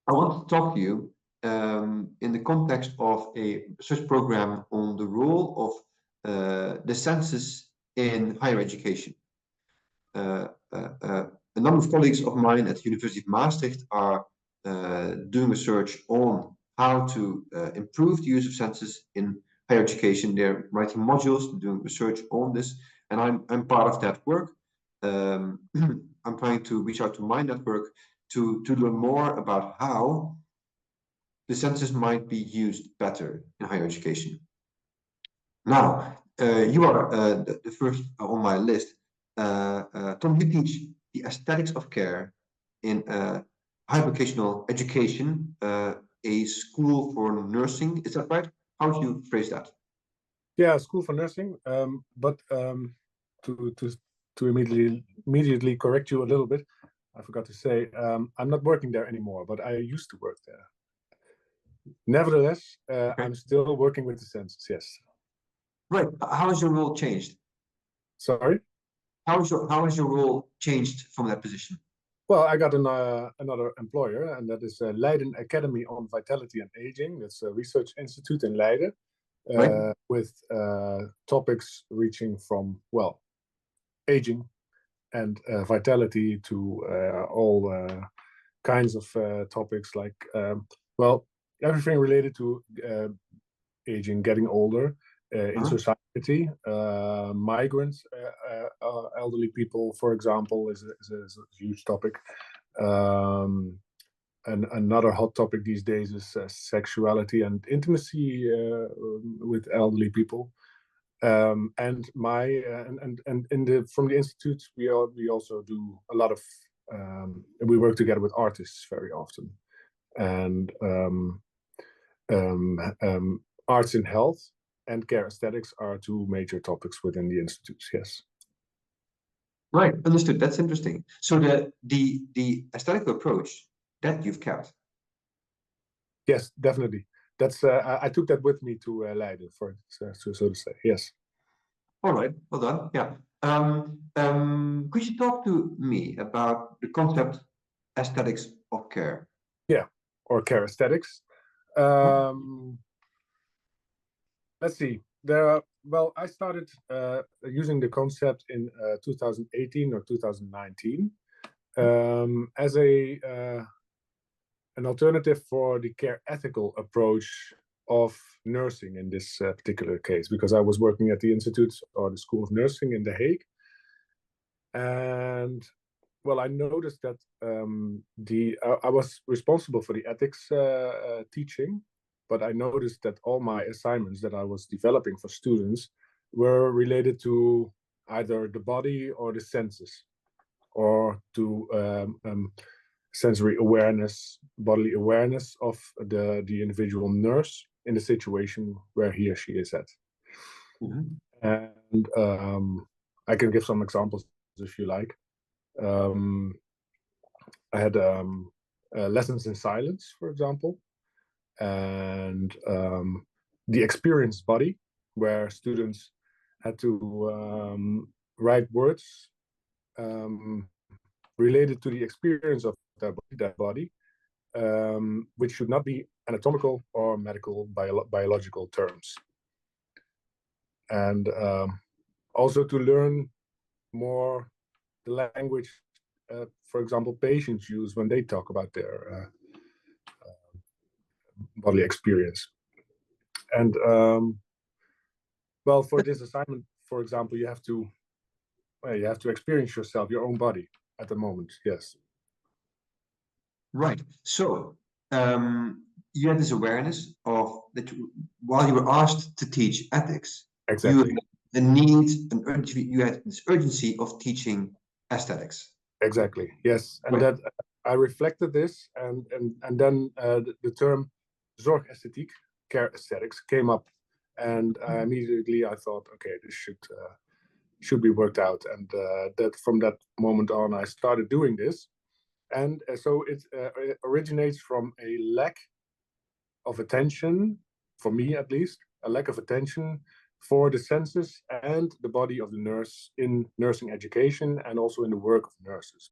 I want to talk to you in the context of a research program on the role of the senses in higher education. A number of colleagues of mine at the University of Maastricht are doing research on how to improve the use of senses in higher education. They're writing modules, doing research on this, and I'm part of that work. I'm trying to reach out to my network to learn more about how the senses might be used better in higher education. Now, you are the first on my list. Tom, you teach the aesthetics of care in higher vocational education, a school for nursing. Is that right? How would you phrase that? Yeah, school for nursing. But to immediately correct you a little bit, I forgot to say I'm not working there anymore, but I used to work there. Nevertheless, Okay. I'm still working with the senses. Yes. Right. How has your role changed? Sorry. How has your role changed from that position? Well, I got another employer, and that is Leiden Academy on Vitality and Aging. That's a research institute in Leiden, Right. with topics reaching from, well, aging and vitality to all kinds of topics like, well, everything related to aging, getting older in society. Migrants, elderly people, for example, is a huge topic. And another hot topic these days is sexuality and intimacy with elderly people. And from the institute, we also do a lot of we work together with artists very often, and arts in health and care aesthetics are two major topics within the institutes. Yes. Right, understood. That's interesting. So the aesthetic approach that you've kept. Yes, definitely. That's I took that with me to Leiden, for so to say. Yes. All right, well done. Yeah. Could you talk to me about the concept aesthetics of care? Yeah, or care aesthetics. Let's see. Well, I started using the concept in 2018 or 2019 as an alternative for the care ethical approach of nursing in this particular case, because I was working at the Institute or the School of Nursing in The Hague. And well, I noticed that I was responsible for the ethics teaching, but I noticed that all my assignments that I was developing for students were related to either the body or the senses, or to sensory awareness, bodily awareness of the individual nurse in the situation where he or she is at. And I can give some examples if you like. I had lessons in silence, for example, and the experienced body, where students had to write words related to the experience of their body, which should not be anatomical or medical biological terms. And also to learn more the language, for example, patients use when they talk about their bodily experience. And well, for this assignment, for example, you have to experience yourself, your own body at the moment. Yes. Right. So you had this awareness of that while you were asked to teach ethics, exactly, you had a need, you had this urgency of teaching aesthetics. Exactly. Yes, and that I reflected this, and then the term zorgesthetiek, care aesthetics, came up, and immediately I thought, okay, this should be worked out, and that from that moment on, I started doing this, and so it originates from a lack of attention, for me at least, a lack of attention for the senses and the body of the nurse in nursing education and also in the work of nurses.